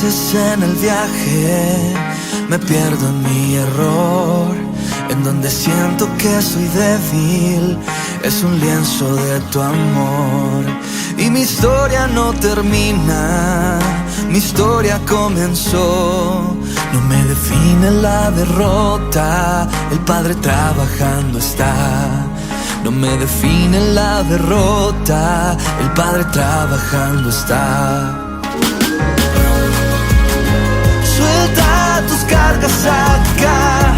veces en el viaje me pierdo en mi error, en donde siento que soy débil, es un lienzo de tu amor. Y mi historia no termina, mi historia comenzó. No me define la derrota, el Padre trabajando está. No me define la derrota, el Padre trabajando está. Suelta tus cargas acá,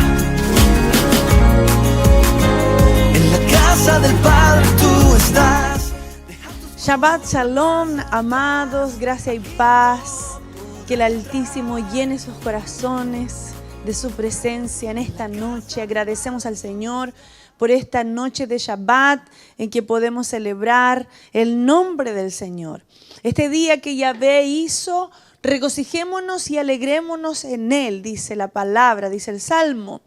en la casa del Padre tú estás. Shabbat Shalom, amados, gracia y paz. Que el Altísimo llene sus corazones de su presencia en esta noche. Agradecemos al Señor por esta noche de Shabbat en que podemos celebrar el nombre del Señor. Este día que Yahvé hizo, regocijémonos y alegrémonos en Él, dice la palabra, dice el Salmo.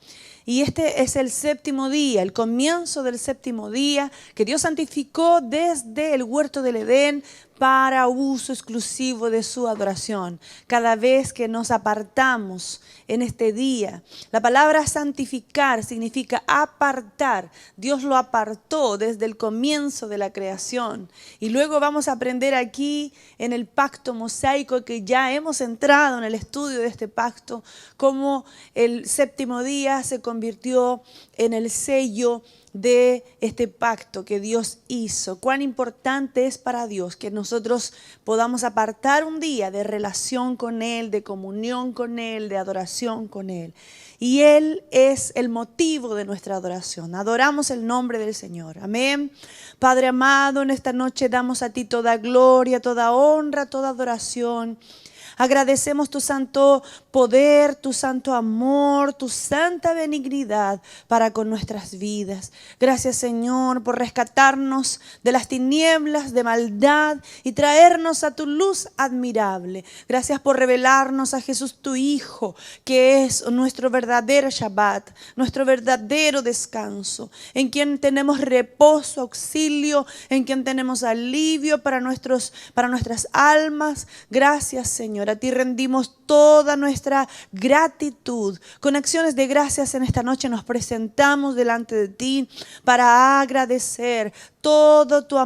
Y este es el séptimo día, el comienzo del séptimo día que Dios santificó desde el huerto del Edén para uso exclusivo de su adoración. Cada vez que nos apartamos en este día, la palabra santificar significa apartar. Dios lo apartó desde el comienzo de la creación. Y luego vamos a aprender aquí en el pacto mosaico, que ya hemos entrado en el estudio de este pacto, cómo el séptimo día se convirtió en el sello de este pacto que Dios hizo. Cuán importante es para Dios que nosotros podamos apartar un día de relación con Él, de comunión con Él, de adoración con Él. Y Él es el motivo de nuestra adoración. Adoramos el nombre del Señor. Amén. Padre amado, en esta noche damos a ti toda gloria, toda honra, toda adoración. Agradecemos tu santo poder, tu santo amor, tu santa benignidad para con nuestras vidas. Gracias, Señor, por rescatarnos de las tinieblas de maldad y traernos a tu luz admirable. Gracias por revelarnos a Jesús, tu Hijo, que es nuestro verdadero Shabbat, nuestro verdadero descanso, en quien tenemos reposo, auxilio, en quien tenemos alivio para nuestras almas. Gracias, Señor. A ti rendimos toda nuestra gratitud. Con acciones de gracias en esta noche nos presentamos delante de ti para agradecer todo tu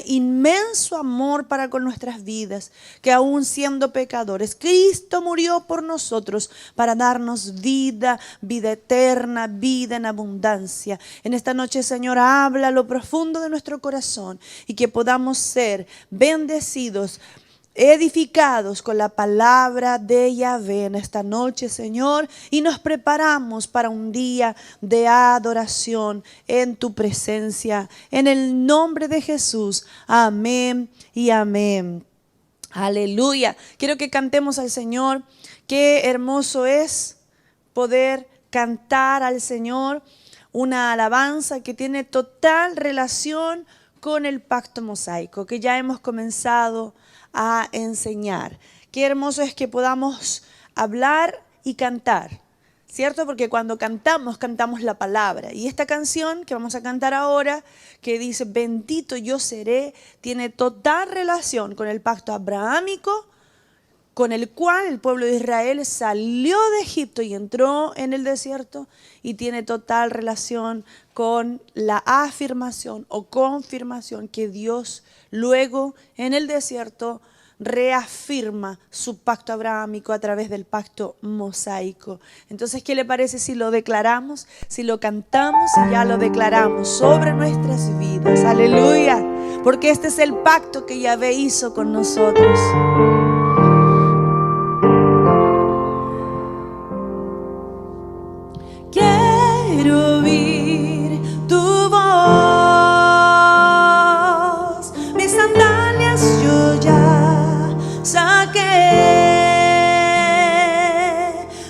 inmenso amor para con nuestras vidas, que aún siendo pecadores, Cristo murió por nosotros para darnos vida, vida eterna, vida en abundancia. En esta noche, Señor, habla lo profundo de nuestro corazón y que podamos ser bendecidos, edificados con la palabra de Yahvé en esta noche, Señor, y nos preparamos para un día de adoración en tu presencia, en el nombre de Jesús. Amén y amén. Aleluya. Quiero que cantemos al Señor. Qué hermoso es poder cantar al Señor una alabanza que tiene total relación con el pacto mosaico, que ya hemos comenzado a enseñar. Qué hermoso es que podamos hablar y cantar, ¿cierto? Porque cuando cantamos, cantamos la palabra. Y esta canción que vamos a cantar ahora, que dice bendito yo seré, tiene total relación con el pacto abrahámico, con el cual el pueblo de Israel salió de Egipto y entró en el desierto, y tiene total relación con la afirmación o confirmación que Dios luego en el desierto reafirma su pacto abrahámico a través del pacto mosaico. Entonces, ¿qué le parece si lo declaramos, si lo cantamos y ya lo declaramos sobre nuestras vidas? Aleluya, porque este es el pacto que Yahvé hizo con nosotros. Quiero oír tu voz, mis sandalias yo ya saqué,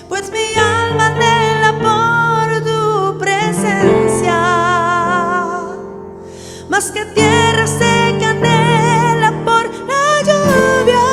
pues mi alma anhela por tu presencia, más que tierra seca anhela por la lluvia.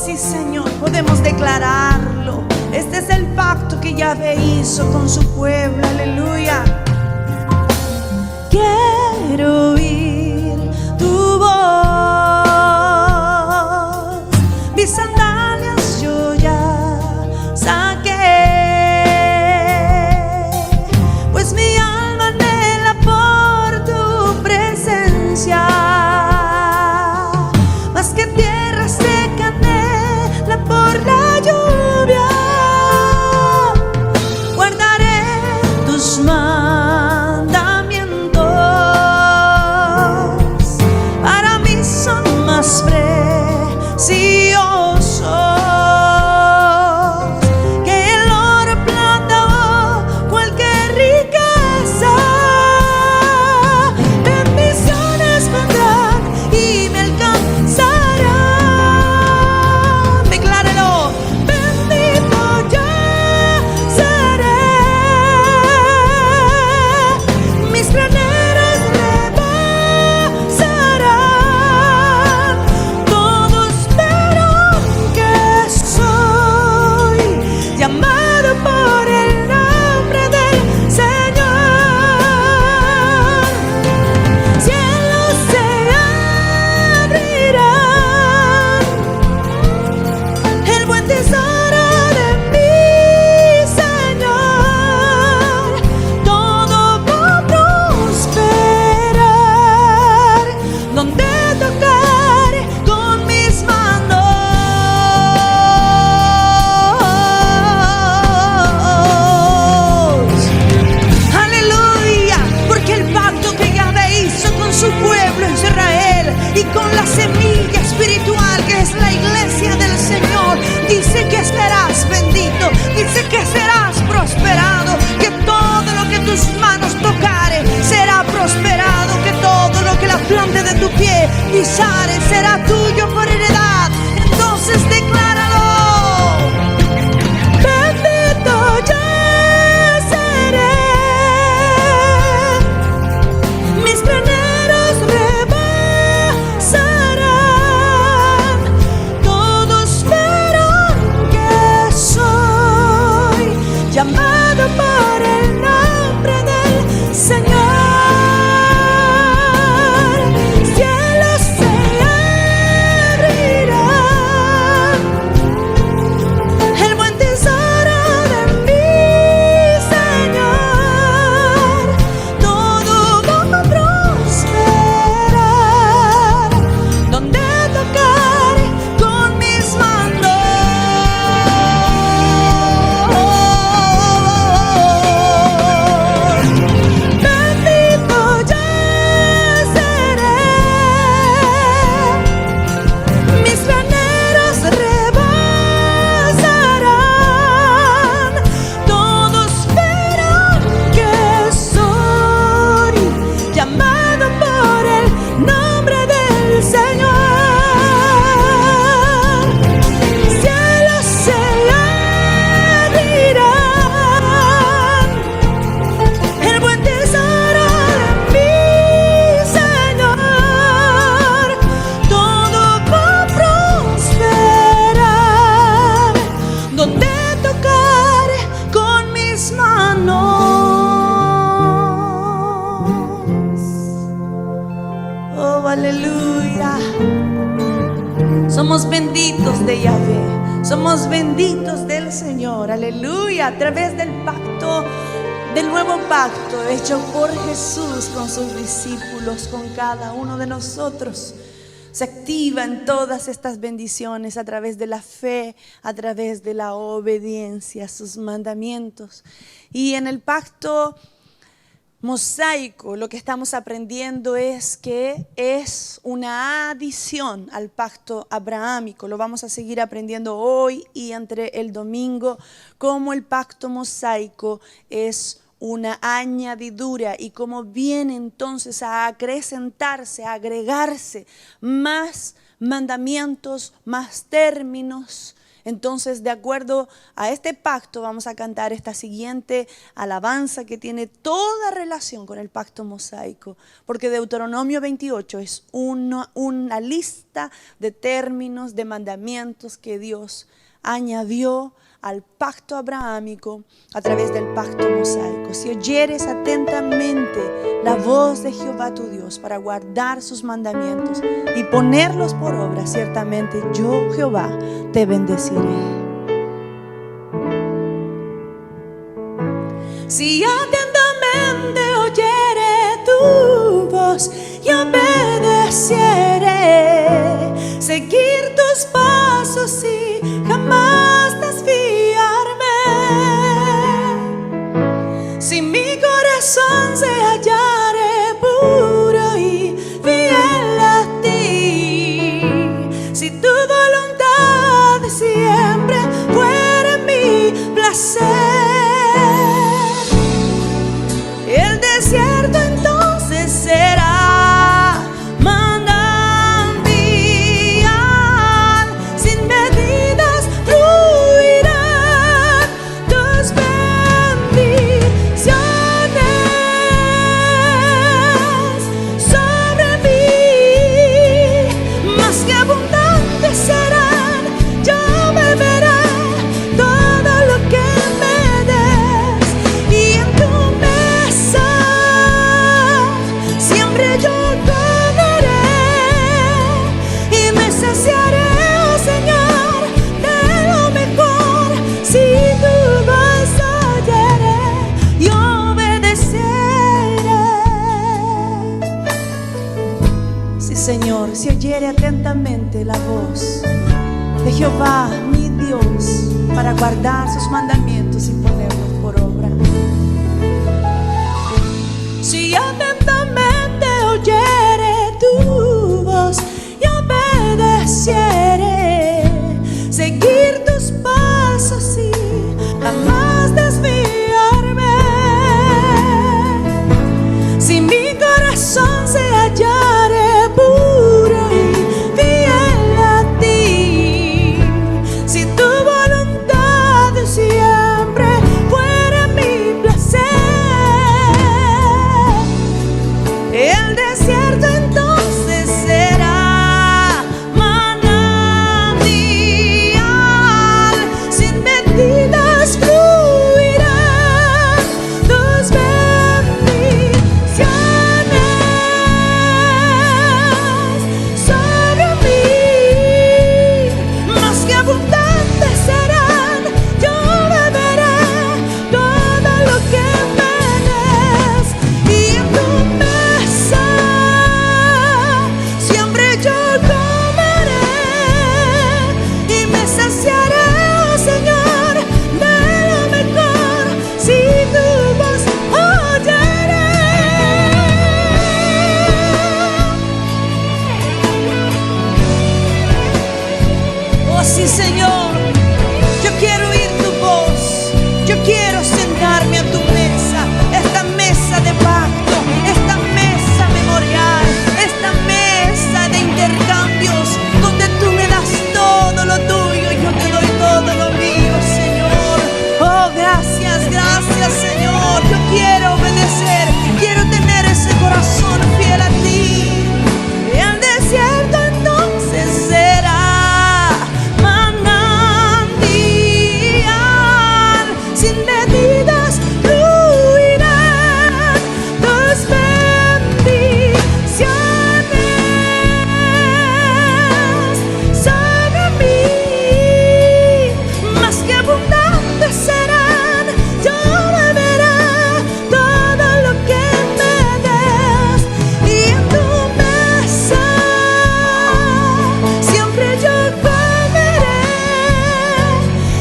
sí, Señor, podemos declararlo. Este es el pacto que Yahvé hizo con su pueblo. Aleluya. Quiero oír tu voz. Mis sandalias yo ya saqué, pues mi alma anhela por tu presencia. Más que tierra seca anhela por la lluvia. Guardaré tus mandamientos, para mí son más preciosos que el oro, plata o cualquier riqueza. Bendiciones vendrán y me alcanzarán. Declárelo. Bendito yo seré. Mis graneros rebosarán. Todos verán que soy llamado por el nombre del Señor. Cielos se abrirán. El buen tesoro de mi Señor. Todo va a prosperar donde tocar con mis manos. Aleluya, porque el pacto que Yahvé hizo con su pueblo Israel y con la semilla espiritual que es la iglesia del Señor, dice que serás bendito, dice que serás prosperado, que todo lo que tus manos tocare será prosperado, que todo lo que la planta de tu pie pisare será tuyo por heredad. Entonces decláralo. Bendito yo seré. Mis graneros rebosarán. Todos verán que soy llamado por el nombre del Señor. Cielos se abrirán. El buen tesoro de mi Señor. Todo va a prosperar donde tocar con mis manos. Bendito yo seré. Mis graneros rebosarán. Todos verán que soy llamado por el nombre del Señor. Cielos se abrirán. El buen tesoro de mi Señor. Todo va a prosperar donde tocar con mis manos. Oh, aleluya. Somos benditos de Yahvé, somos benditos del Señor. Aleluya. A través del pacto, del nuevo pacto hecho por Jesús con sus discípulos, con cada uno de nosotros, se activan todas estas bendiciones a través de la fe, a través de la obediencia a sus mandamientos. Y en el pacto mosaico lo que estamos aprendiendo es que es una adición al pacto abrahámico. Lo vamos a seguir aprendiendo hoy y entre el domingo, cómo el pacto mosaico es una añadidura y cómo viene entonces a acrecentarse, a agregarse más mandamientos, más términos Entonces, de acuerdo a este pacto, vamos a cantar esta siguiente alabanza que tiene toda relación con el pacto mosaico, porque Deuteronomio 28 es una lista de términos, de mandamientos que Dios añadió al pacto abrahámico a través del pacto mosaico. Si oyeres atentamente la voz de Jehová tu Dios para guardar sus mandamientos y ponerlos por obra, ciertamente yo, Jehová, te bendeciré. Si atentamente oyere tu voz y obedeciere, seguir tus pasos y jamás desviarme. Si mi corazón se hallare puro y fiel a ti, si tu voluntad siempre fuera mi placer, el desierto entonces será manantial, sin medidas fluirán tus bendiciones sobre mí, más que abundantes serán, yo beberé todo lo que me des, y en tu mesa siempre yo comeré y me saciaré, oh Señor, de lo mejor. Si tu voz oyere y obedeceré. Sí, Señor, si oyere atentamente la voz de Jehová, mi Dios, para guardar sus mandamientos y ponerlos por obra. Si atentamente oyere tu voz y obedeciere, seguir tus pasos y jamás desviarme. Si mi corazón se hallare puro y fiel a ti, si tu voluntad siempre fuera mi placer, el desierto entonces será manantial, sin medidas fluirán tus bendiciones sobre mí, más que abundantes serán, yo beberé todo lo que me des, y en tu mesa siempre yo comeré y me saciaré, oh Señor, de lo mejor. Si tu voz oyere. Oh sí, Señor, yo quiero oír tu voz, yo quiero sentarme a tu mesa, esta mesa de pacto, esta mesa memorial, esta mesa de intercambios, donde tú me das todo lo tuyo y yo te doy todo lo mío, Señor. Oh, gracias, gracias, Señor. Yo quiero obedecer, quiero tener ese corazón fiel a ti. El desierto entonces será manantial, sin medidas fluirán tus bendiciones sobre mí, más que abundantes serán, yo beberé todo lo que me des, y en tu mesa siempre yo comeré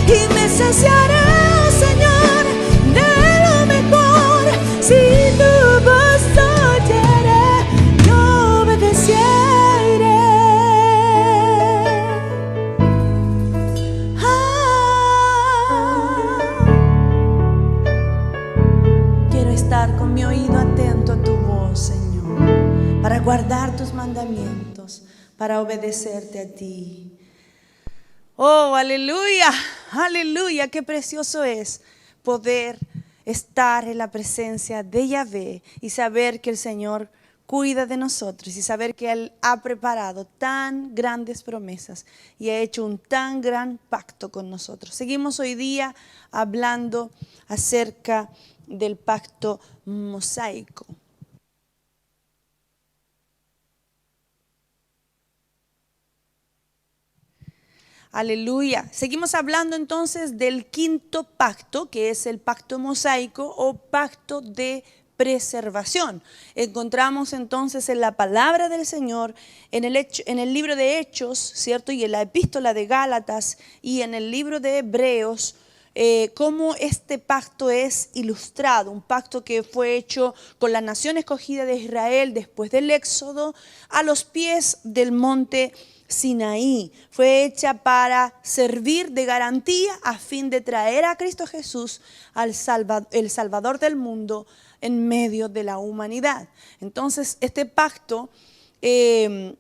y me saciaré, oh Señor, de lo mejor. Si tu voz oyere, yo obedeciere. Quiero estar con mi oído atento a tu voz, Señor, para guardar tus mandamientos, para obedecerte a ti. Oh, aleluya, aleluya, qué precioso es poder estar en la presencia de Yahvé y saber que el Señor cuida de nosotros y saber que Él ha preparado tan grandes promesas y ha hecho un tan gran pacto con nosotros. Seguimos hoy día hablando acerca del pacto mosaico. Aleluya. Seguimos hablando entonces del quinto pacto, que es el pacto mosaico o pacto de preservación. Encontramos entonces en la palabra del Señor, en el libro de Hechos, ¿cierto? Y en la epístola de Gálatas y en el libro de Hebreos, cómo este pacto es ilustrado, un pacto que fue hecho con la nación escogida de Israel después del Éxodo a los pies del monte Sinaí. Fue hecha para servir de garantía a fin de traer a Cristo Jesús, el Salvador del mundo, en medio de la humanidad. Entonces, este pacto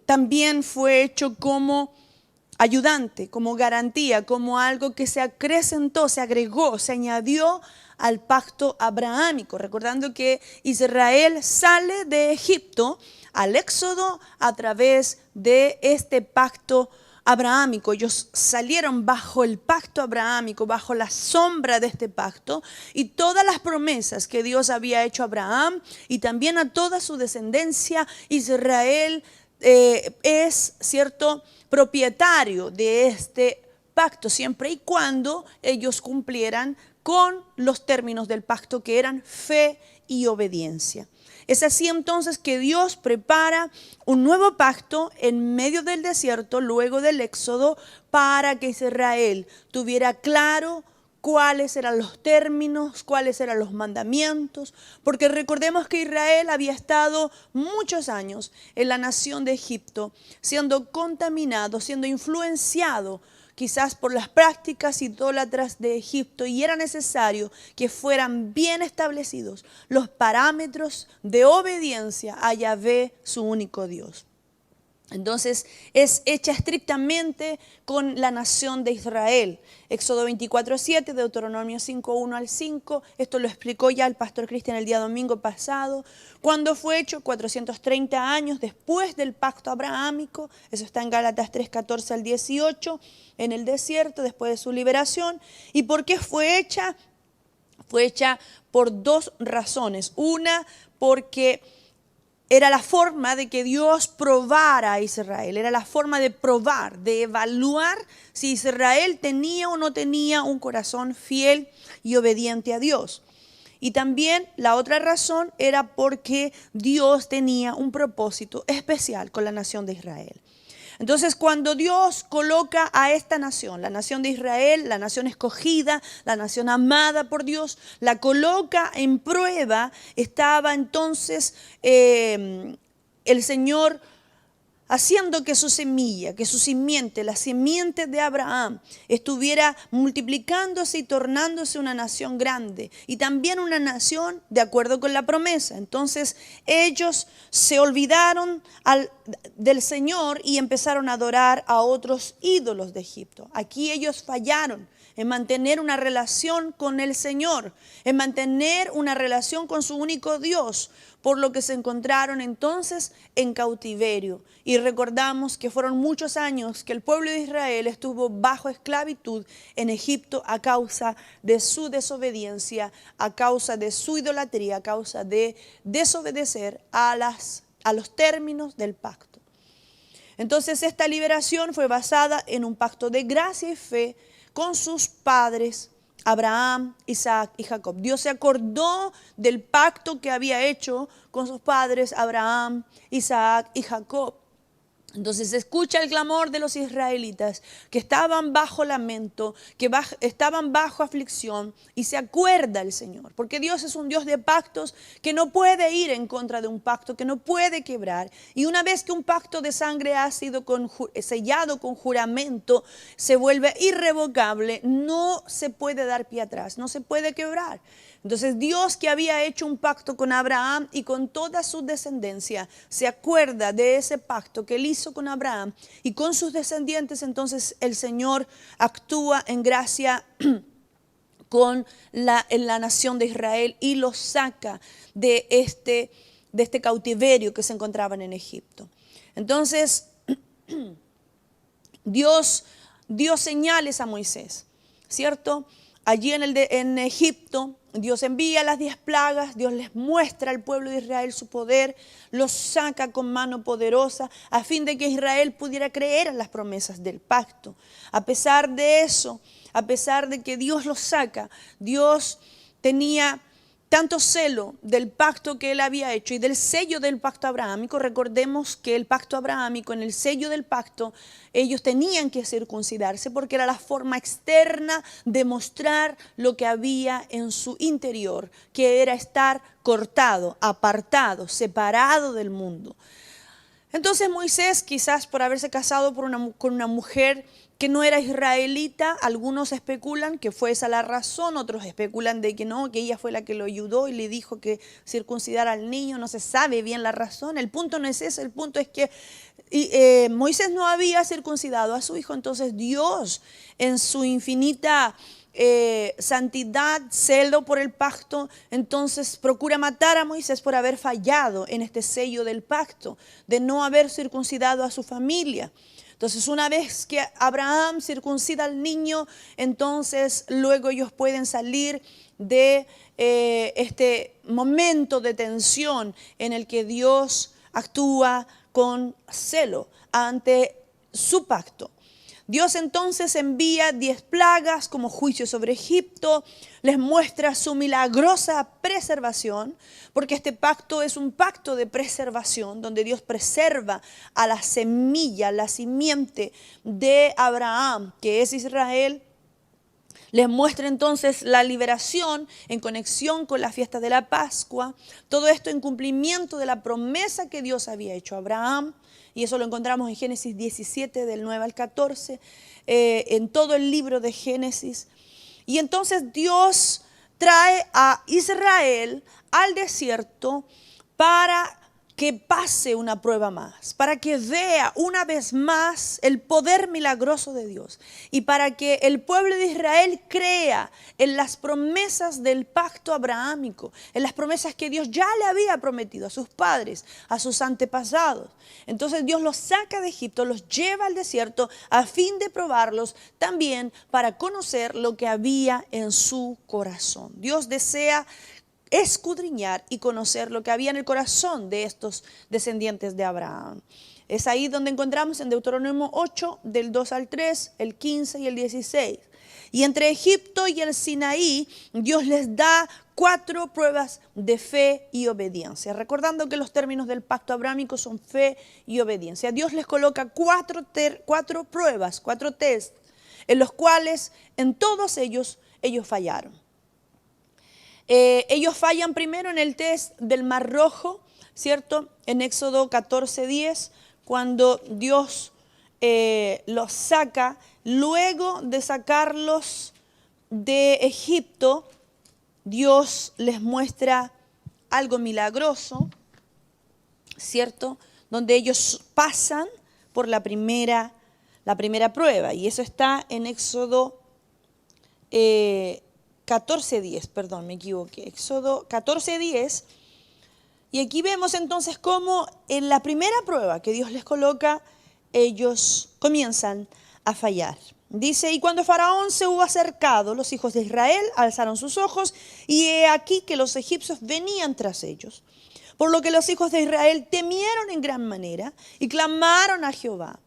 también fue hecho como ayudante, como garantía, como algo que se acrecentó, se agregó, se añadió al pacto abrahámico. Recordando que Israel sale de Egipto al Éxodo a través de este pacto abrahámico. Ellos salieron bajo el pacto abrahámico, bajo la sombra de este pacto, y todas las promesas que Dios había hecho a Abraham y también a toda su descendencia. Israel es, cierto, propietario de este pacto siempre y cuando ellos cumplieran con los términos del pacto, que eran fe y obediencia. Es así entonces que Dios prepara un nuevo pacto en medio del desierto, luego del Éxodo, para que Israel tuviera claro cuáles eran los términos, cuáles eran los mandamientos, porque recordemos que Israel había estado muchos años en la nación de Egipto, siendo contaminado, siendo influenciado quizás por las prácticas idólatras de Egipto, y era necesario que fueran bien establecidos los parámetros de obediencia a Yahvé, su único Dios. Entonces es hecha estrictamente con la nación de Israel. Éxodo 24:7, Deuteronomio 5:1 al 5. Esto lo explicó ya el pastor Cristian el día domingo pasado. Cuando fue hecho 430 años después del pacto abrahámico. Eso está en Gálatas 3:14 al 18. En el desierto, después de su liberación. ¿Y por qué fue hecha? Fue hecha por dos razones. Una, porque era la forma de que Dios probara a Israel, era la forma de probar, de evaluar si Israel tenía o no tenía un corazón fiel y obediente a Dios. Y también la otra razón era porque Dios tenía un propósito especial con la nación de Israel. Entonces, cuando Dios coloca a esta nación, la nación de Israel, la nación escogida, la nación amada por Dios, la coloca en prueba, estaba entonces el Señor haciendo que su semilla, que su simiente, la simiente de Abraham, estuviera multiplicándose y tornándose una nación grande y también una nación de acuerdo con la promesa. Entonces ellos se olvidaron del Señor y empezaron a adorar a otros ídolos de Egipto. Aquí ellos fallaron en mantener una relación con el Señor, en mantener una relación con su único Dios, por lo que se encontraron entonces en cautiverio. Y recordamos que fueron muchos años que el pueblo de Israel estuvo bajo esclavitud en Egipto a causa de su desobediencia, a causa de su idolatría, a causa de desobedecer a los términos del pacto. Entonces esta liberación fue basada en un pacto de gracia y fe con sus padres Abraham, Isaac y Jacob. Dios se acordó del pacto que había hecho con sus padres Abraham, Isaac y Jacob. Entonces se escucha el clamor de los israelitas que estaban bajo lamento, que estaban bajo aflicción, y se acuerda el Señor, porque Dios es un Dios de pactos que no puede ir en contra de un pacto, que no puede quebrar. Y una vez que un pacto de sangre ha sido sellado con juramento, se vuelve irrevocable, no se puede dar pie atrás, no se puede quebrar. Entonces Dios, que había hecho un pacto con Abraham y con toda su descendencia, se acuerda de ese pacto que él hizo hizo con Abraham y con sus descendientes, entonces el Señor actúa en gracia en la nación de Israel y los saca de este cautiverio que se encontraban en Egipto. Entonces, Dios dio señales a Moisés, ¿cierto? Allí en Egipto, Dios envía las 10 plagas, Dios les muestra al pueblo de Israel su poder, los saca con mano poderosa a fin de que Israel pudiera creer en las promesas del pacto. A pesar de eso, a pesar de que Dios los saca, Dios tenía tanto celo del pacto que él había hecho y del sello del pacto abrahámico. Recordemos que el pacto abrahámico, en el sello del pacto, ellos tenían que circuncidarse porque era la forma externa de mostrar lo que había en su interior, que era estar cortado, apartado, separado del mundo. Entonces Moisés, quizás por haberse casado con una mujer que no era israelita, algunos especulan que fue esa la razón, otros especulan de que no, que ella fue la que lo ayudó y le dijo que circuncidara al niño, no se sabe bien la razón. El punto no es ese, el punto es que Moisés no había circuncidado a su hijo, entonces Dios en su infinita santidad, celo por el pacto, entonces procura matar a Moisés por haber fallado en este sello del pacto, de no haber circuncidado a su familia. Entonces, una vez que Abraham circuncida al niño, entonces luego ellos pueden salir de este momento de tensión en el que Dios actúa con celo ante su pacto. Dios entonces envía 10 plagas como juicio sobre Egipto, les muestra su milagrosa preservación, porque este pacto es un pacto de preservación, donde Dios preserva a la semilla, la simiente de Abraham, que es Israel. Les muestra entonces la liberación en conexión con la fiesta de la Pascua, todo esto en cumplimiento de la promesa que Dios había hecho a Abraham. Y eso lo encontramos en Génesis 17, del 9 al 14, en todo el libro de Génesis. Y entonces Dios trae a Israel al desierto para que pase una prueba más, para que vea una vez más el poder milagroso de Dios y para que el pueblo de Israel crea en las promesas del pacto abrahámico, en las promesas que Dios ya le había prometido a sus padres, a sus antepasados. Entonces Dios los saca de Egipto, los lleva al desierto a fin de probarlos, también para conocer lo que había en su corazón. Dios desea escudriñar y conocer lo que había en el corazón de estos descendientes de Abraham. Es ahí donde encontramos en Deuteronomio 8, del 2 al 3, el 15 y el 16. Y entre Egipto y el Sinaí, Dios les da 4 pruebas de fe y obediencia. Recordando que los términos del pacto abrahámico son fe y obediencia. Dios les coloca 4 pruebas, 4 test, en los cuales en todos ellos fallaron. Ellos fallan primero en el test del Mar Rojo, ¿cierto? En Éxodo 14:10, cuando Dios los saca, luego de sacarlos de Egipto, Dios les muestra algo milagroso, ¿cierto? Donde ellos pasan por la primera prueba, y eso está en Éxodo 14:10, perdón, me equivoqué, Éxodo 14:10, y aquí vemos entonces cómo en la primera prueba que Dios les coloca, ellos comienzan a fallar. Dice, y cuando Faraón se hubo acercado, los hijos de Israel alzaron sus ojos, y he aquí que los egipcios venían tras ellos. Por lo que los hijos de Israel temieron en gran manera, y clamaron a Jehová,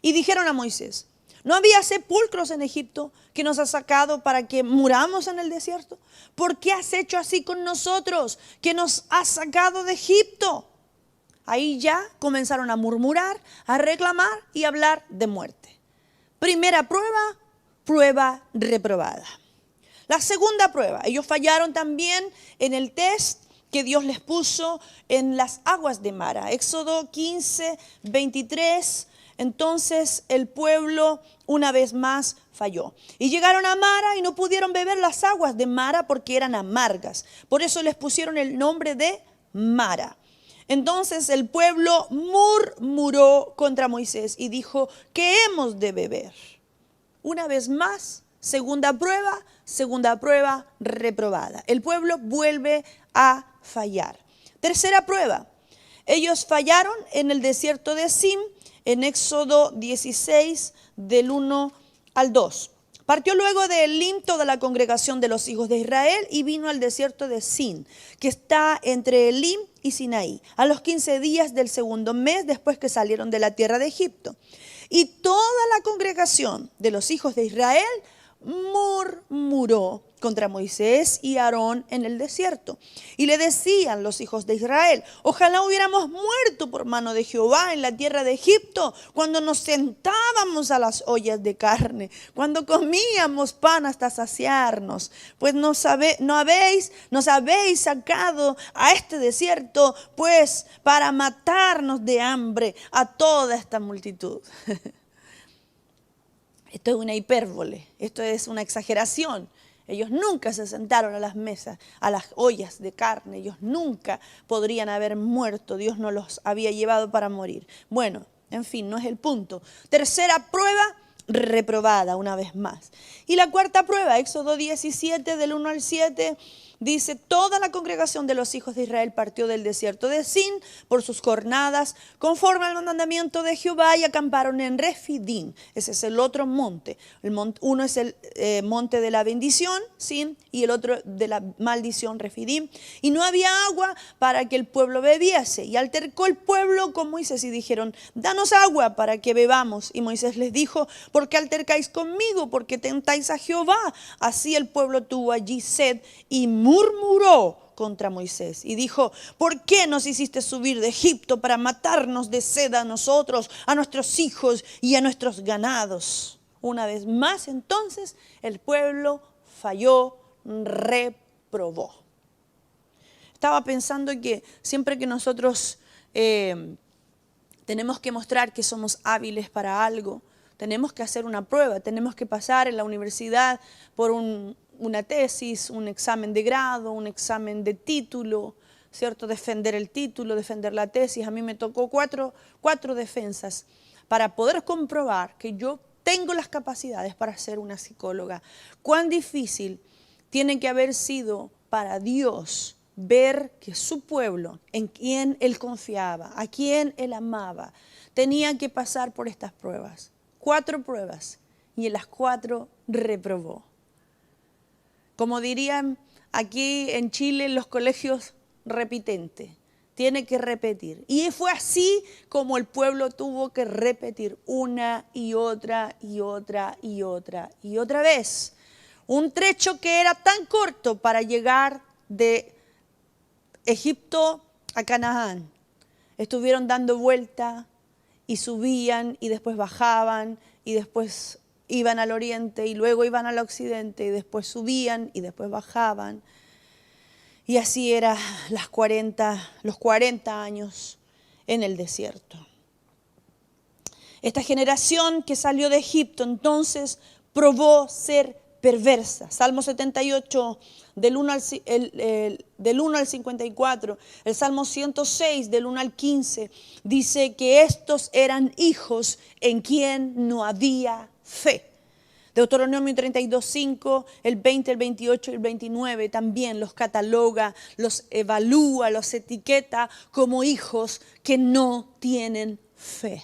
y dijeron a Moisés, ¿no había sepulcros en Egipto que nos has sacado para que muramos en el desierto? ¿Por qué has hecho así con nosotros, que nos has sacado de Egipto? Ahí ya comenzaron a murmurar, a reclamar y a hablar de muerte. Primera prueba reprobada. La segunda prueba, ellos fallaron también en el test que Dios les puso en las aguas de Mara. Éxodo 15:23. Entonces el pueblo una vez más falló. Y llegaron a Mara y no pudieron beber las aguas de Mara porque eran amargas. Por eso les pusieron el nombre de Mara. Entonces el pueblo murmuró contra Moisés y dijo, ¿qué hemos de beber? Una vez más, segunda prueba reprobada. El pueblo vuelve a fallar. Tercera prueba. Ellos fallaron en el desierto de Sin, en Éxodo 16, del 1 al 2. Partió luego de Elim toda la congregación de los hijos de Israel y vino al desierto de Sin, que está entre Elim y Sinaí, a los 15 días del segundo mes después que salieron de la tierra de Egipto. Y toda la congregación de los hijos de Israel murmuró contra Moisés y Aarón en el desierto. Y le decían los hijos de Israel, ojalá hubiéramos muerto por mano de Jehová en la tierra de Egipto, cuando nos sentábamos a las ollas de carne, cuando comíamos pan hasta saciarnos, pues nos habéis sacado a este desierto, pues para matarnos de hambre a toda esta multitud. Esto es una hipérbole, esto es una exageración. Ellos nunca se sentaron a las mesas, a las ollas de carne. Ellos nunca podrían haber muerto. Dios no los había llevado para morir. Bueno, en fin, no es el punto. Tercera prueba, reprobada una vez más. Y la cuarta prueba, Éxodo 17, del 1 al 7, dice, toda la congregación de los hijos de Israel partió del desierto de Sin por sus jornadas, conforme al mandamiento de Jehová, y acamparon en Refidim. Ese es el otro monte. Uno es el monte de la bendición, Sin, y el otro de la maldición, Refidim. Y no había agua para que el pueblo bebiese. Y altercó el pueblo con Moisés y dijeron, danos agua para que bebamos. Y Moisés les dijo, ¿por qué altercáis conmigo? Porque tentáis a Jehová. Así el pueblo tuvo allí sed y murmuró contra Moisés y dijo, ¿por qué nos hiciste subir de Egipto para matarnos de sed a nosotros, a nuestros hijos y a nuestros ganados? Una vez más, entonces, el pueblo falló, reprobó. Estaba pensando que siempre que nosotros tenemos que mostrar que somos hábiles para algo, tenemos que hacer una prueba, tenemos que pasar en la universidad por una tesis, un examen de grado, un examen de título, ¿cierto? Defender el título, defender la tesis. A mí me tocó cuatro defensas para poder comprobar que yo tengo las capacidades para ser una psicóloga. Cuán difícil tiene que haber sido para Dios ver que su pueblo, en quien Él confiaba, a quien Él amaba, tenía que pasar por estas pruebas. 4 pruebas, y en las 4 reprobó. Como dirían aquí en Chile en los colegios, repitente, tiene que repetir. Y fue así como el pueblo tuvo que repetir una y otra y otra y otra y otra vez. Un trecho que era tan corto para llegar de Egipto a Canaán. Estuvieron dando vuelta y subían y después bajaban y después iban al oriente y luego iban al occidente y después subían y después bajaban. Y así era los 40 años en el desierto. Esta generación que salió de Egipto entonces probó ser perversa. Salmo 78 del 1 al 54, el Salmo 106 del 1 al 15 dice que estos eran hijos en quien no había fe. Deuteronomio 32:5, el 20, el 28 y el 29 también los cataloga, los evalúa, los etiqueta como hijos que no tienen fe.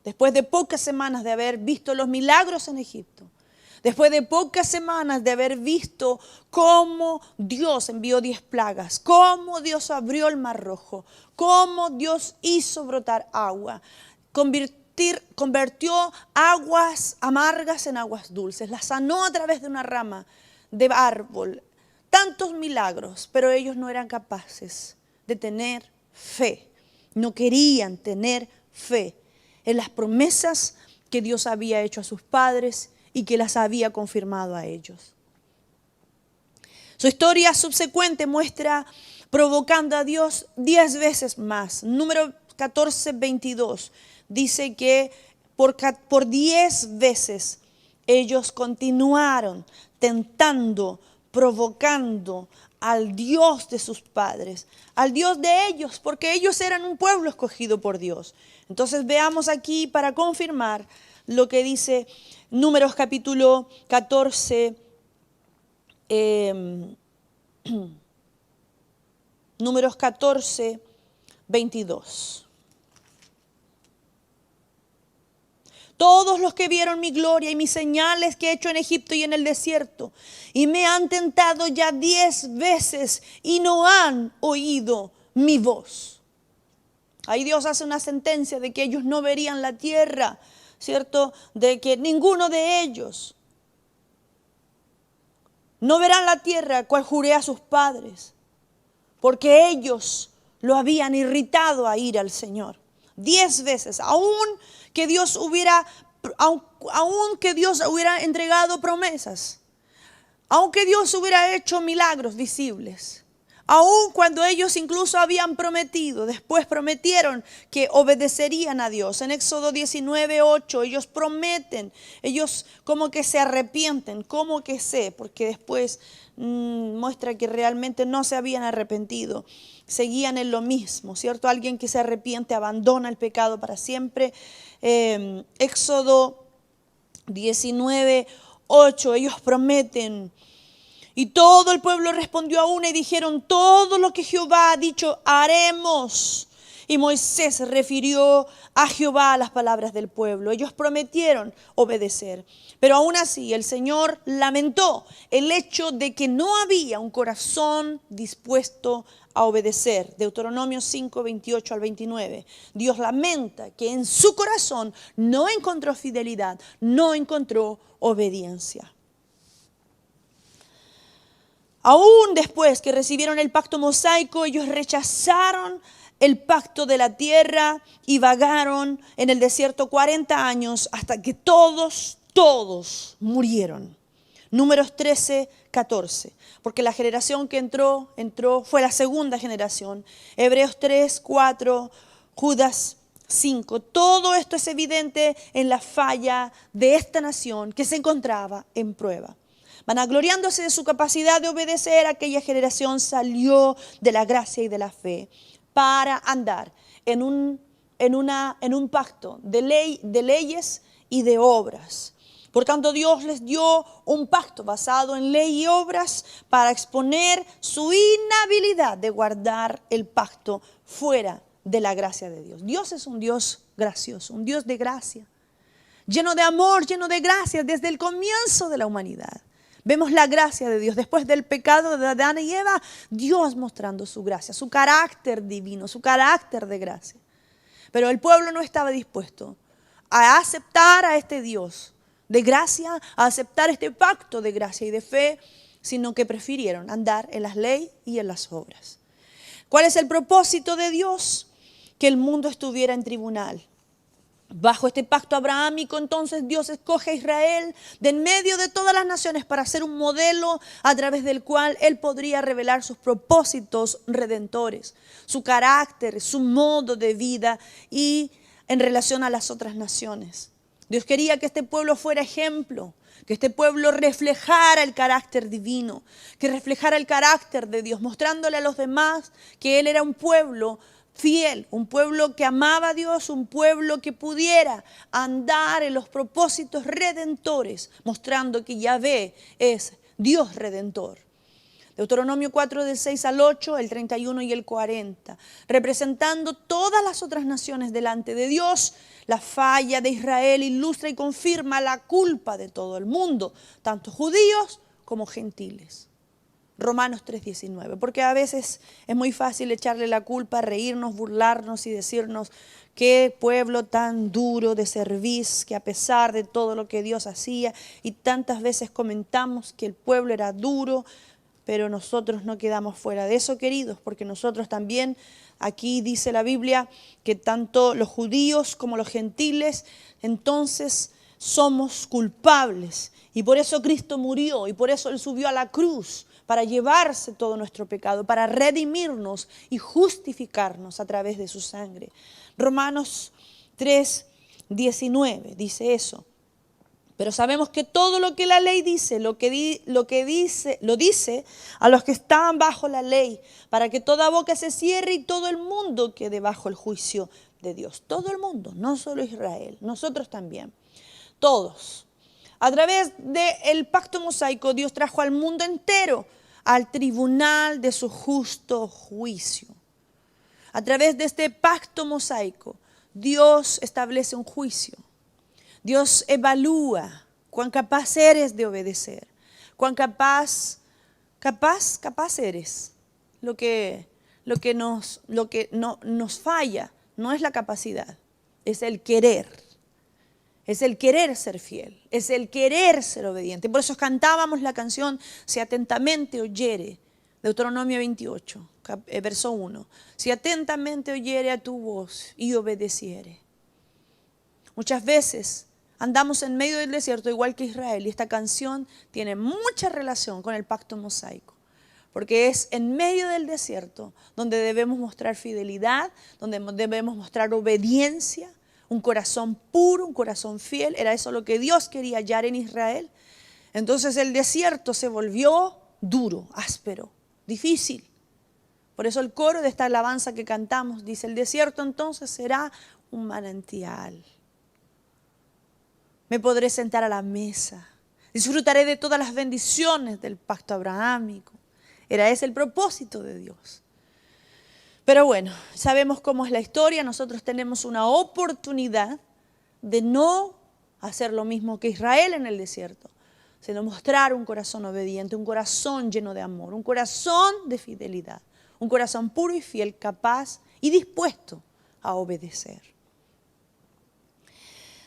Después de pocas semanas de haber visto los milagros en Egipto, después de pocas semanas de haber visto cómo Dios envió 10 plagas, cómo Dios abrió el mar rojo, cómo Dios hizo brotar agua, convirtió aguas amargas en aguas dulces, las sanó a través de una rama de árbol, tantos milagros, pero ellos no eran capaces de tener fe, no querían tener fe en las promesas que Dios había hecho a sus padres y que las había confirmado a ellos. Su historia subsecuente muestra provocando a Dios 10 veces más. Número 14:22 dice que por 10 veces ellos continuaron tentando, provocando al Dios de sus padres, al Dios de ellos, porque ellos eran un pueblo escogido por Dios. Entonces veamos aquí para confirmar lo que dice Números capítulo 14, Números 14, 22. Todos los que vieron mi gloria y mis señales que he hecho en Egipto y en el desierto, y me han tentado ya 10 veces y no han oído mi voz. Ahí Dios hace una sentencia de que ellos no verían la tierra, ¿cierto? De que ninguno de ellos no verán la tierra cual juré a sus padres, porque ellos lo habían irritado a ir al Señor. 10 veces, aún que Dios hubiera entregado promesas, aunque Dios hubiera hecho milagros visibles, aun cuando ellos incluso habían prometido, después prometieron que obedecerían a Dios. En Éxodo 19:8 ellos prometen, ellos como que se arrepienten, porque después muestra que realmente no se habían arrepentido. Seguían en lo mismo, ¿cierto? Alguien que se arrepiente abandona el pecado para siempre. Éxodo 19:8, ellos prometen. Y todo el pueblo respondió a una y dijeron: todo lo que Jehová ha dicho haremos. Y Moisés refirió a Jehová las palabras del pueblo. Ellos prometieron obedecer. Pero aún así el Señor lamentó el hecho de que no había un corazón dispuesto a obedecer. Deuteronomio 5, 28 al 29. Dios lamenta que en su corazón no encontró fidelidad, no encontró obediencia. Aún después que recibieron el pacto mosaico, ellos rechazaron el pacto de la tierra y vagaron en el desierto 40 años hasta que todos murieron. Números 13, 14. Porque la generación que entró fue la segunda generación. Hebreos 3, 4, Judas 5. Todo esto es evidente en la falla de esta nación que se encontraba en prueba. Vanagloriándose de su capacidad de obedecer, aquella generación salió de la gracia y de la fe para andar en un pacto de leyes y de obras. Por tanto, Dios les dio un pacto basado en ley y obras para exponer su inhabilidad de guardar el pacto fuera de la gracia de Dios. Dios es un Dios gracioso, un Dios de gracia, lleno de amor, lleno de gracia desde el comienzo de la humanidad. Vemos la gracia de Dios. Después del pecado de Adán y Eva, Dios mostrando su gracia, su carácter divino, su carácter de gracia. Pero el pueblo no estaba dispuesto a aceptar a este Dios de gracia, a aceptar este pacto de gracia y de fe, sino que prefirieron andar en las leyes y en las obras. ¿Cuál es el propósito de Dios? Que el mundo estuviera en tribunal. Bajo este pacto abrahámico, entonces Dios escoge a Israel de en medio de todas las naciones para ser un modelo a través del cual Él podría revelar sus propósitos redentores, su carácter, su modo de vida y en relación a las otras naciones. Dios quería que este pueblo fuera ejemplo, que este pueblo reflejara el carácter divino, que reflejara el carácter de Dios, mostrándole a los demás que Él era un pueblo fiel, un pueblo que amaba a Dios, un pueblo que pudiera andar en los propósitos redentores, mostrando que Yahvé es Dios redentor. Deuteronomio 4, del 6 al 8, el 31 y el 40, representando todas las otras naciones delante de Dios. La falla de Israel ilustra y confirma la culpa de todo el mundo, tanto judíos como gentiles. Romanos 3:19, porque a veces es muy fácil echarle la culpa, reírnos, burlarnos y decirnos qué pueblo tan duro de cerviz, que a pesar de todo lo que Dios hacía, y tantas veces comentamos que el pueblo era duro, pero nosotros no quedamos fuera de eso, queridos, porque nosotros también, aquí dice la Biblia, que tanto los judíos como los gentiles, entonces somos culpables. Y por eso Cristo murió, y por eso Él subió a la cruz, para llevarse todo nuestro pecado, para redimirnos y justificarnos a través de su sangre. Romanos 3:19 dice eso. Pero sabemos que todo lo que la ley dice, lo dice a los que estaban bajo la ley, para que toda boca se cierre y todo el mundo quede bajo el juicio de Dios. Todo el mundo, no solo Israel, nosotros también, todos. A través del pacto mosaico, Dios trajo al mundo entero al tribunal de su justo juicio. A través de este pacto mosaico, Dios establece un juicio. Dios evalúa cuán capaz eres de obedecer, cuán capaz eres. Lo que nos falla no es la capacidad, es el querer. Es el querer ser fiel, es el querer ser obediente. Por eso cantábamos la canción Si atentamente oyere, Deuteronomio 28, verso 1. Si atentamente oyere a tu voz y obedeciere. Muchas veces andamos en medio del desierto igual que Israel y esta canción tiene mucha relación con el pacto mosaico. Porque es en medio del desierto donde debemos mostrar fidelidad, donde debemos mostrar obediencia, un corazón puro, un corazón fiel. Era eso lo que Dios quería hallar en Israel. Entonces el desierto se volvió duro, áspero, difícil. Por eso el coro de esta alabanza que cantamos dice, el desierto entonces será un manantial. Me podré sentar a la mesa, disfrutaré de todas las bendiciones del pacto abrahámico. Era ese el propósito de Dios. Pero bueno, sabemos cómo es la historia, nosotros tenemos una oportunidad de no hacer lo mismo que Israel en el desierto, sino mostrar un corazón obediente, un corazón lleno de amor, un corazón de fidelidad, un corazón puro y fiel, capaz y dispuesto a obedecer.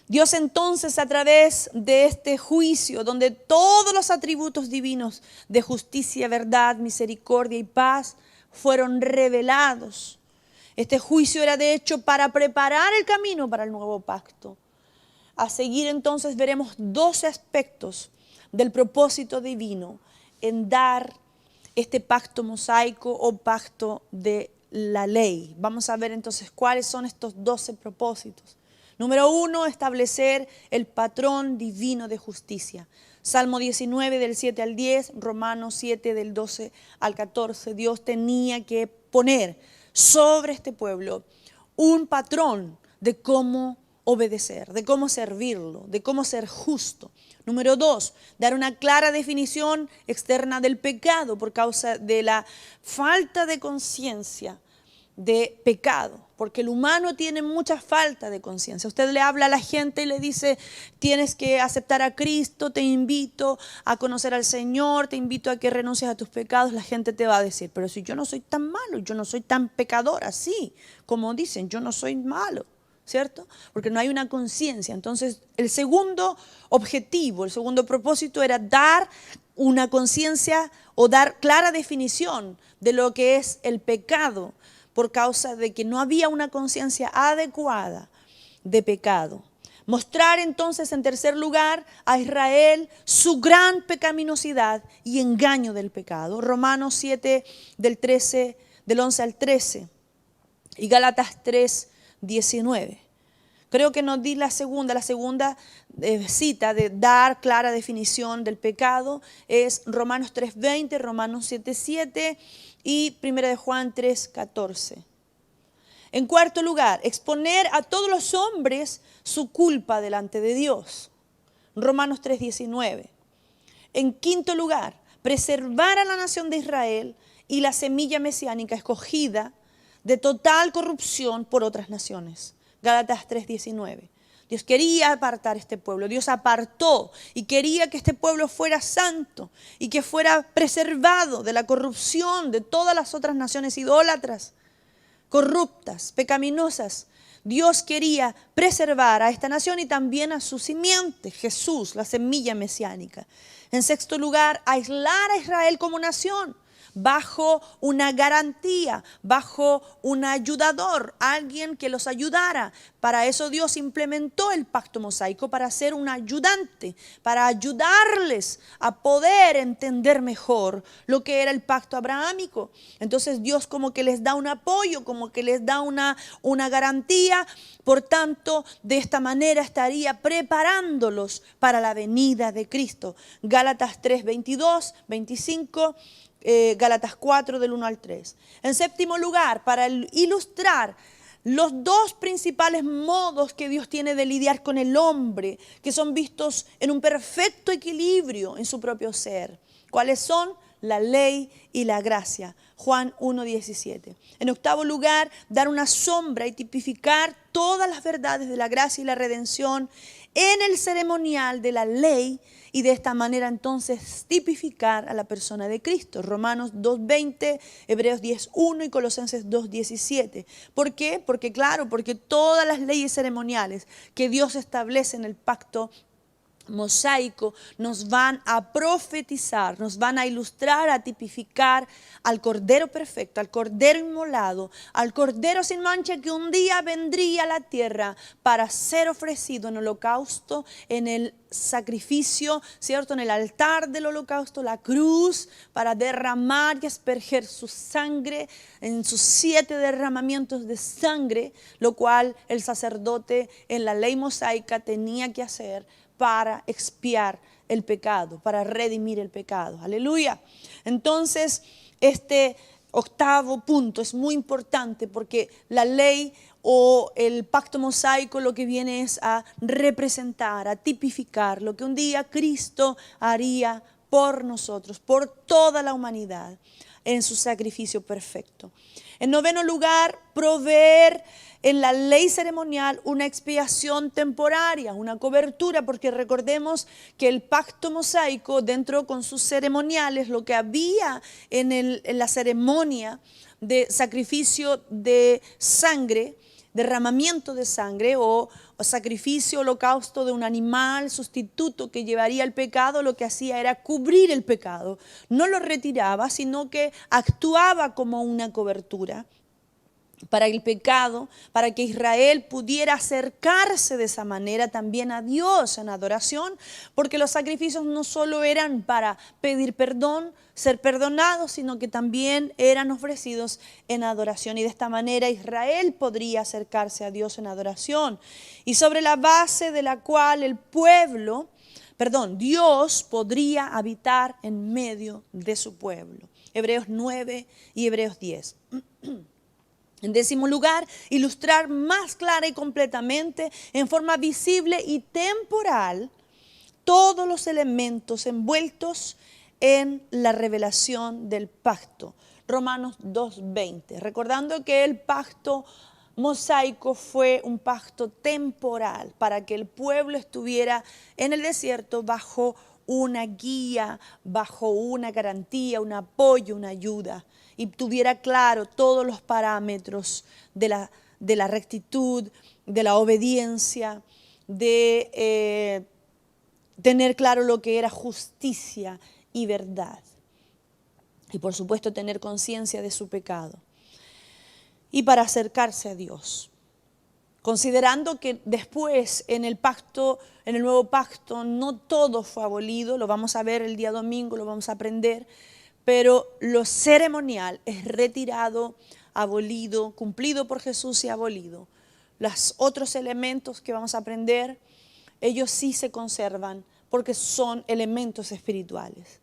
Dios entonces, a través de este juicio, donde todos los atributos divinos de justicia, verdad, misericordia y paz fueron revelados. Este juicio era de hecho para preparar el camino para el nuevo pacto. A seguir entonces veremos 12 aspectos del propósito divino en dar este pacto mosaico o pacto de la ley. Vamos a ver entonces cuáles son estos 12 propósitos. Número 1, establecer el patrón divino de justicia. Salmo 19 del 7 al 10, Romanos 7 del 12 al 14. Dios tenía que poner sobre este pueblo un patrón de cómo obedecer, de cómo servirlo, de cómo ser justo. Número 2, dar una clara definición externa del pecado por causa de la falta de conciencia de pecado, porque el humano tiene mucha falta de conciencia. Usted le habla a la gente y le dice, tienes que aceptar a Cristo, te invito a conocer al Señor, te invito a que renuncies a tus pecados. La gente te va a decir, pero si yo no soy tan malo, yo no soy tan pecador así, como dicen, yo no soy malo, ¿cierto? Porque no hay una conciencia. Entonces, el segundo objetivo, el segundo propósito era dar una conciencia o dar clara definición de lo que es el pecado, por causa de que no había una conciencia adecuada de pecado. Mostrar entonces en tercer lugar a Israel su gran pecaminosidad y engaño del pecado. Romanos 7 del 11 al 13 y Gálatas 3, 19. Creo que nos di la segunda cita de dar clara definición del pecado es Romanos 3:20, Romanos 7:7 y 1 Juan 3:14. En cuarto lugar, exponer a todos los hombres su culpa delante de Dios. Romanos 3:19. En quinto lugar, preservar a la nación de Israel y la semilla mesiánica escogida de total corrupción por otras naciones. Gálatas 3:19. Dios quería apartar este pueblo, Dios apartó y quería que este pueblo fuera santo y que fuera preservado de la corrupción de todas las otras naciones idólatras, corruptas, pecaminosas. Dios quería preservar a esta nación y también a su simiente, Jesús, la semilla mesiánica. En sexto lugar, aislar a Israel como nación bajo una garantía, bajo un ayudador, alguien que los ayudara. Para eso Dios implementó el pacto mosaico, para ser un ayudante, para ayudarles a poder entender mejor lo que era el pacto abrahámico. Entonces Dios como que les da un apoyo, como que les da una garantía. Por tanto, de esta manera estaría preparándolos para la venida de Cristo. Gálatas 3, 22, 25, Gálatas 4 del 1 al 3. En séptimo lugar, para ilustrar los dos principales modos que Dios tiene de lidiar con el hombre, que son vistos en un perfecto equilibrio en su propio ser. ¿Cuáles son? La ley y la gracia. Juan 1:17. En octavo lugar, dar una sombra y tipificar todas las verdades de la gracia y la redención en el ceremonial de la ley, y de esta manera entonces tipificar a la persona de Cristo. Romanos 2:20, Hebreos 10:1 y Colosenses 2:17. ¿Por qué? Porque todas las leyes ceremoniales que Dios establece en el pacto mosaico nos van a profetizar, nos van a ilustrar, a tipificar al Cordero perfecto, al Cordero inmolado, al Cordero sin mancha que un día vendría a la tierra para ser ofrecido en holocausto, en el sacrificio, ¿cierto? En el altar del holocausto, la cruz, para derramar y asperger su sangre en sus 7 derramamientos de sangre, lo cual el sacerdote en la ley mosaica tenía que hacer para expiar el pecado, para redimir el pecado. Aleluya. Entonces, este octavo punto es muy importante porque la ley o el pacto mosaico lo que viene es a representar, a tipificar lo que un día Cristo haría por nosotros, por toda la humanidad, en su sacrificio perfecto. En noveno lugar, proveer en la ley ceremonial una expiación temporaria, una cobertura, porque recordemos que el pacto mosaico, dentro con sus ceremoniales, lo que había en la ceremonia de sacrificio de sangre, derramamiento de sangre o sacrificio, holocausto de un animal sustituto que llevaría el pecado, lo que hacía era cubrir el pecado. No lo retiraba, sino que actuaba como una cobertura para el pecado, para que Israel pudiera acercarse de esa manera también a Dios en adoración, porque los sacrificios no solo eran para pedir perdón, ser perdonados, sino que también eran ofrecidos en adoración, y de esta manera Israel podría acercarse a Dios en adoración, y sobre la base de la cual Dios podría habitar en medio de su pueblo. Hebreos 9 y Hebreos 10. En décimo lugar, ilustrar más clara y completamente, en forma visible y temporal, todos los elementos envueltos en la revelación del pacto. Romanos 2:20. Recordando que el pacto mosaico fue un pacto temporal para que el pueblo estuviera en el desierto bajo una guía, bajo una garantía, un apoyo, una ayuda, y tuviera claro todos los parámetros de la rectitud, de la obediencia, de tener claro lo que era justicia y verdad. Y por supuesto tener conciencia de su pecado. Y para acercarse a Dios. Considerando que después en el nuevo pacto, no todo fue abolido, lo vamos a ver el día domingo, lo vamos a aprender, pero lo ceremonial es retirado, abolido, cumplido por Jesús y abolido. Los otros elementos que vamos a aprender, ellos sí se conservan porque son elementos espirituales.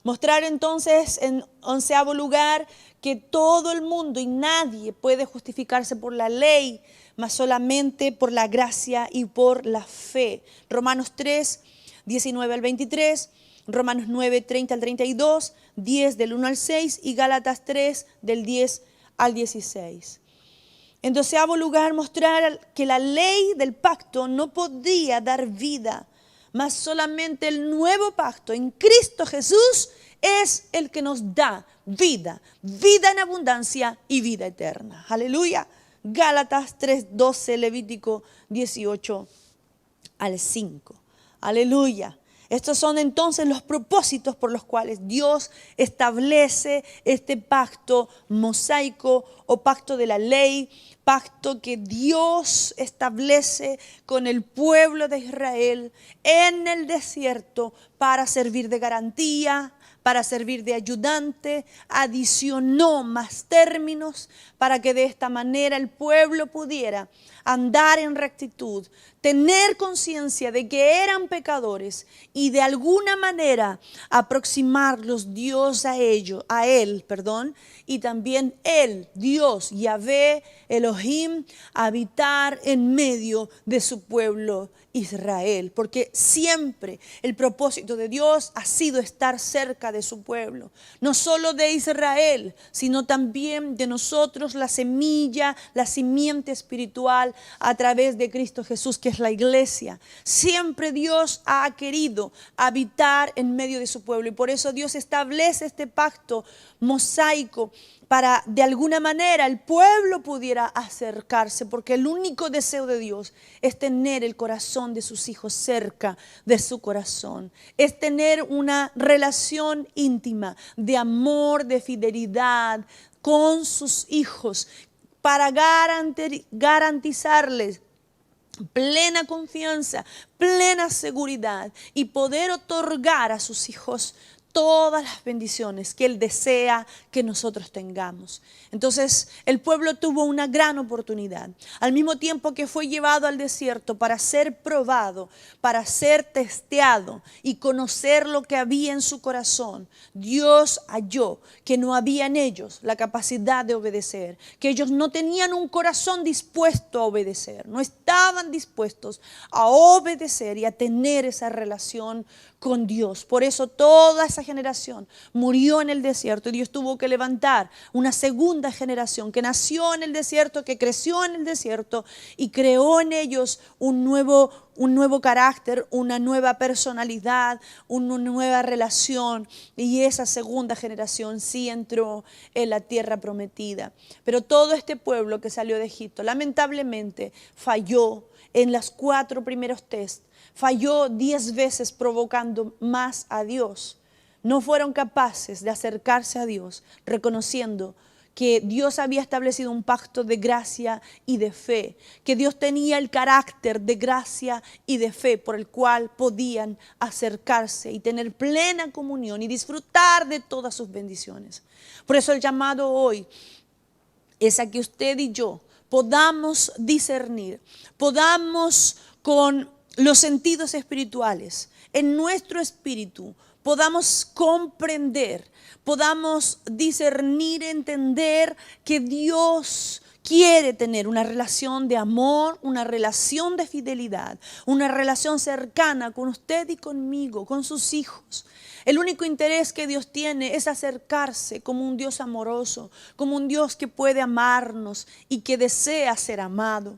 Mostrar entonces en 11º lugar que todo el mundo y nadie puede justificarse por la ley, mas solamente por la gracia y por la fe. Romanos 3, 19 al 23, Romanos 9, 30 al 32, 10 del 1 al 6 y Gálatas 3 del 10 al 16. En 12º lugar, mostrar que la ley del pacto no podía dar vida, mas solamente el nuevo pacto en Cristo Jesús es el que nos da vida, vida en abundancia y vida eterna. Aleluya. Gálatas 3:12, Levítico 18 al 5. Aleluya. Estos son entonces los propósitos por los cuales Dios establece este pacto mosaico o pacto de la ley, pacto que Dios establece con el pueblo de Israel en el desierto para servir de garantía, para servir de ayudante. Adicionó más términos para que de esta manera el pueblo pudiera andar en rectitud, tener conciencia de que eran pecadores y de alguna manera aproximarlos Dios a él, y también él, Dios, Yahvé, Elohim, habitar en medio de su pueblo Israel, porque siempre el propósito de Dios ha sido estar cerca de su pueblo, no solo de Israel, sino también de nosotros, la semilla, la simiente espiritual a través de Cristo Jesús, que es la iglesia. Siempre Dios ha querido habitar en medio de su pueblo y por eso Dios establece este pacto mosaico para de alguna manera el pueblo pudiera acercarse, porque el único deseo de Dios es tener el corazón de sus hijos cerca de su corazón, es tener una relación íntima de amor, de fidelidad con sus hijos, para garantizarles plena confianza, plena seguridad y poder otorgar a sus hijos todas las bendiciones que Él desea que nosotros tengamos. Entonces el pueblo tuvo una gran oportunidad. Al mismo tiempo que fue llevado al desierto para ser probado, para ser testeado y conocer lo que había en su corazón, Dios halló que no había en ellos la capacidad de obedecer, que ellos no tenían un corazón dispuesto a obedecer, no estaban dispuestos a obedecer y a tener esa relación con Dios. Por eso toda esa generación murió en el desierto y Dios tuvo que levantar una segunda generación que nació en el desierto, que creció en el desierto y creó en ellos un nuevo carácter, una nueva personalidad, una nueva relación, y esa segunda generación sí entró en la tierra prometida. Pero todo este pueblo que salió de Egipto lamentablemente falló en los 4 primeros tests. Falló 10 veces provocando más a Dios. No fueron capaces de acercarse a Dios, reconociendo que Dios había establecido un pacto de gracia y de fe, que Dios tenía el carácter de gracia y de fe por el cual podían acercarse y tener plena comunión y disfrutar de todas sus bendiciones. Por eso el llamado hoy es a que usted y yo podamos discernir, podamos con los sentidos espirituales, en nuestro espíritu, podamos comprender, podamos discernir, entender que Dios quiere tener una relación de amor, una relación de fidelidad, una relación cercana con usted y conmigo, con sus hijos. El único interés que Dios tiene es acercarse como un Dios amoroso, como un Dios que puede amarnos y que desea ser amado.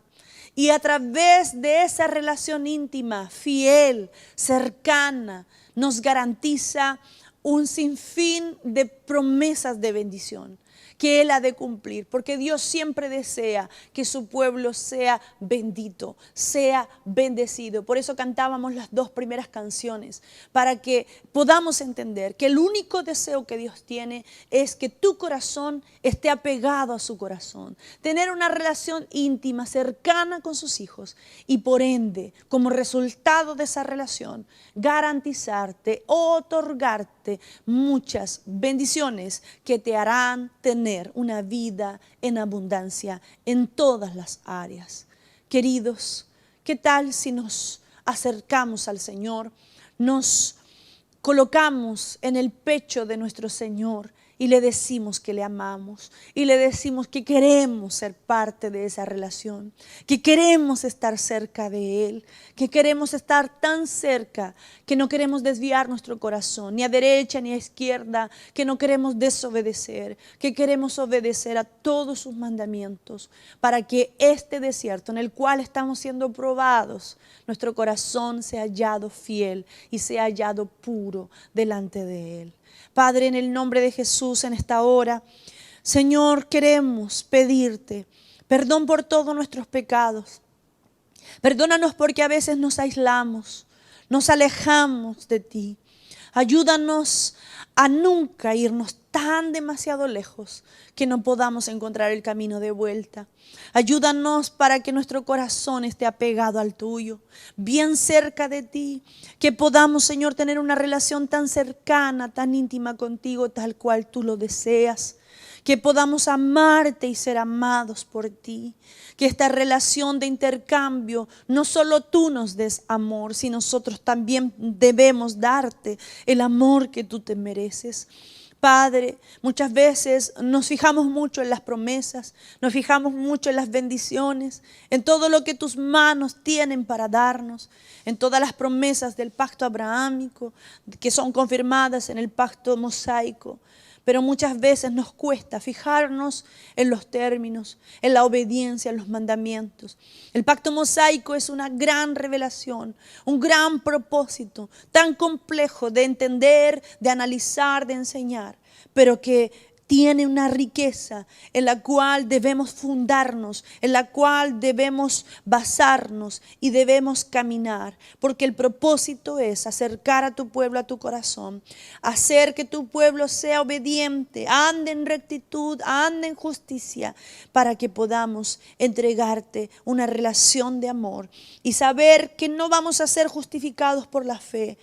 Y a través de esa relación íntima, fiel, cercana, nos garantiza un sinfín de promesas de bendición que Él ha de cumplir, porque Dios siempre desea que su pueblo sea bendito, sea bendecido. Por eso cantábamos las 2 primeras canciones, para que podamos entender que el único deseo que Dios tiene es que tu corazón esté apegado a su corazón, tener una relación íntima, cercana con sus hijos y por ende, como resultado de esa relación, garantizarte, otorgarte muchas bendiciones que te harán tener una vida en abundancia en todas las áreas. Queridos, ¿qué tal si nos acercamos al Señor, nos colocamos en el pecho de nuestro Señor y le decimos que le amamos y le decimos que queremos ser parte de esa relación, que queremos estar cerca de Él, que queremos estar tan cerca que no queremos desviar nuestro corazón ni a derecha ni a izquierda, que no queremos desobedecer, que queremos obedecer a todos sus mandamientos para que este desierto en el cual estamos siendo probados, nuestro corazón sea hallado fiel y sea hallado puro delante de Él. Padre, en el nombre de Jesús, en esta hora, Señor, queremos pedirte perdón por todos nuestros pecados. Perdónanos porque a veces nos aislamos, nos alejamos de ti. Ayúdanos a nunca irnos tan demasiado lejos que no podamos encontrar el camino de vuelta. Ayúdanos para que nuestro corazón esté apegado al tuyo, bien cerca de ti, que podamos, Señor, tener una relación tan cercana, tan íntima contigo, tal cual tú lo deseas. Que podamos amarte y ser amados por ti. Que esta relación de intercambio, no solo tú nos des amor, sino nosotros también debemos darte el amor que tú te mereces. Padre, muchas veces nos fijamos mucho en las promesas, nos fijamos mucho en las bendiciones, en todo lo que tus manos tienen para darnos, en todas las promesas del pacto abrahámico que son confirmadas en el pacto mosaico. Pero muchas veces nos cuesta fijarnos en los términos, en la obediencia, en los mandamientos. El pacto mosaico es una gran revelación, un gran propósito, tan complejo de entender, de analizar, de enseñar, pero que tiene una riqueza en la cual debemos fundarnos, en la cual debemos basarnos y debemos caminar. Porque el propósito es acercar a tu pueblo a tu corazón, hacer que tu pueblo sea obediente, ande en rectitud, ande en justicia, para que podamos entregarte una relación de amor y saber que no vamos a ser justificados por la fe,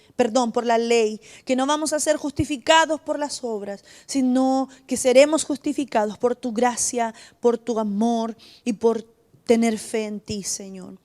por la ley, que no vamos a ser justificados por las obras, sino que seremos justificados por tu gracia, por tu amor y por tener fe en ti, Señor.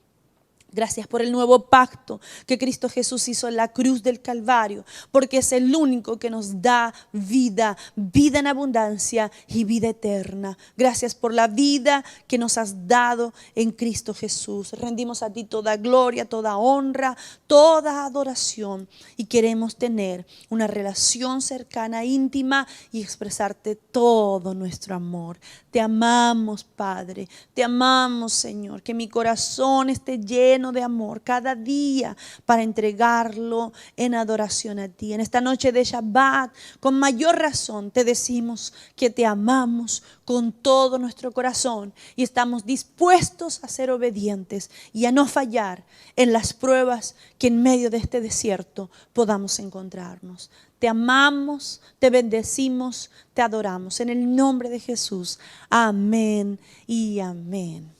Gracias por el nuevo pacto que Cristo Jesús hizo en la cruz del Calvario, porque es el único que nos da vida, vida en abundancia y vida eterna. Gracias por la vida que nos has dado en Cristo Jesús. Rendimos a ti toda gloria, toda honra, toda adoración y queremos tener una relación cercana, íntima y expresarte todo nuestro amor. Te amamos, Padre, te amamos, Señor, que mi corazón esté lleno de amor cada día para entregarlo en adoración a ti. En esta noche de Shabbat, con mayor razón te decimos que te amamos con todo nuestro corazón y estamos dispuestos a ser obedientes y a no fallar en las pruebas que en medio de este desierto podamos encontrarnos. Te amamos, te bendecimos, te adoramos. En el nombre de Jesús. Amén y amén.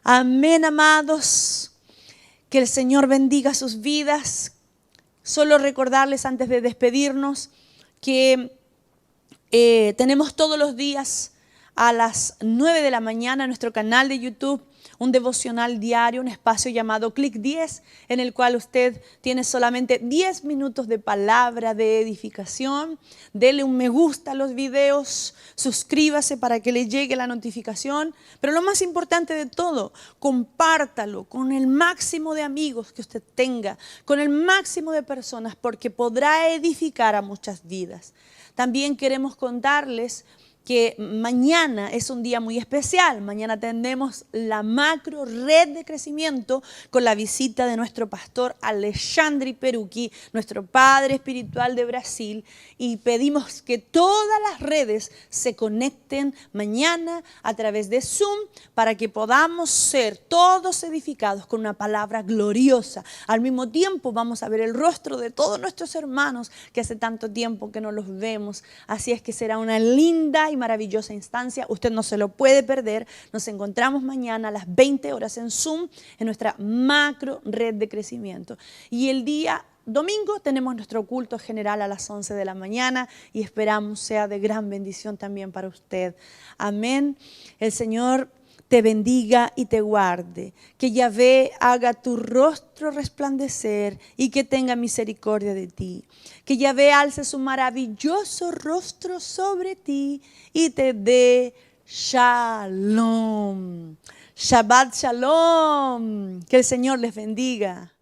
Amén, amados. Que el Señor bendiga sus vidas. Solo recordarles antes de despedirnos que tenemos todos los días a las 9 de la mañana en nuestro canal de YouTube un devocional diario, un espacio llamado Clic 10, en el cual usted tiene solamente 10 minutos de palabra de edificación. Dele un me gusta a los videos, suscríbase para que le llegue la notificación, pero lo más importante de todo, compártalo con el máximo de amigos que usted tenga, con el máximo de personas, porque podrá edificar a muchas vidas. También queremos contarles que mañana es un día muy especial. Mañana tenemos la macro red de crecimiento con la visita de nuestro pastor Alexandre Peruqui, nuestro padre espiritual de Brasil, y pedimos que todas las redes se conecten mañana a través de Zoom para que podamos ser todos edificados con una palabra gloriosa. Al mismo tiempo vamos a ver el rostro de todos nuestros hermanos que hace tanto tiempo que no los vemos. Así es que será una linda y maravillosa instancia. Usted no se lo puede perder. Nos encontramos mañana a las 20 horas en Zoom en nuestra macro red de crecimiento. Y el día domingo tenemos nuestro culto general a las 11 de la mañana y esperamos sea de gran bendición también para usted. Amén. El Señor te bendiga y te guarde. Que Yahvé haga tu rostro resplandecer y que tenga misericordia de ti. Que Yahvé alce su maravilloso rostro sobre ti y te dé shalom. Shabbat shalom. Que el Señor les bendiga.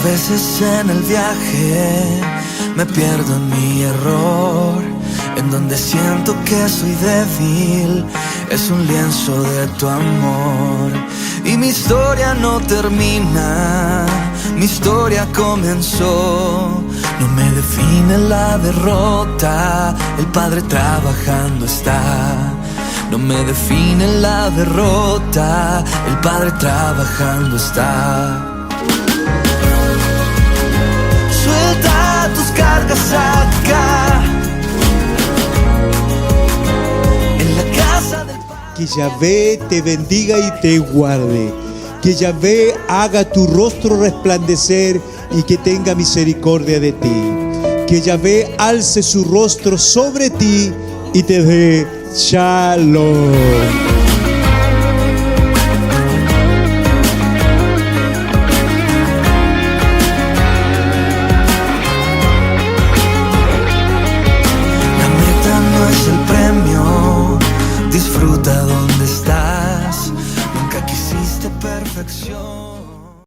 Veces en el viaje me pierdo en mi error, en donde siento que soy débil, es un lienzo de tu amor. Y mi historia no termina, mi historia comenzó. No me define la derrota, el Padre trabajando está. No me define la derrota, el Padre trabajando está. Suelta tus cargas acá, en la casa del Padre. Que Yahvé te bendiga y te guarde. Que Yahvé haga tu rostro resplandecer y que tenga misericordia de ti. Que Yahvé alce su rostro sobre ti y te dé Shalom. Disfruta donde estás, nunca quisiste perfección.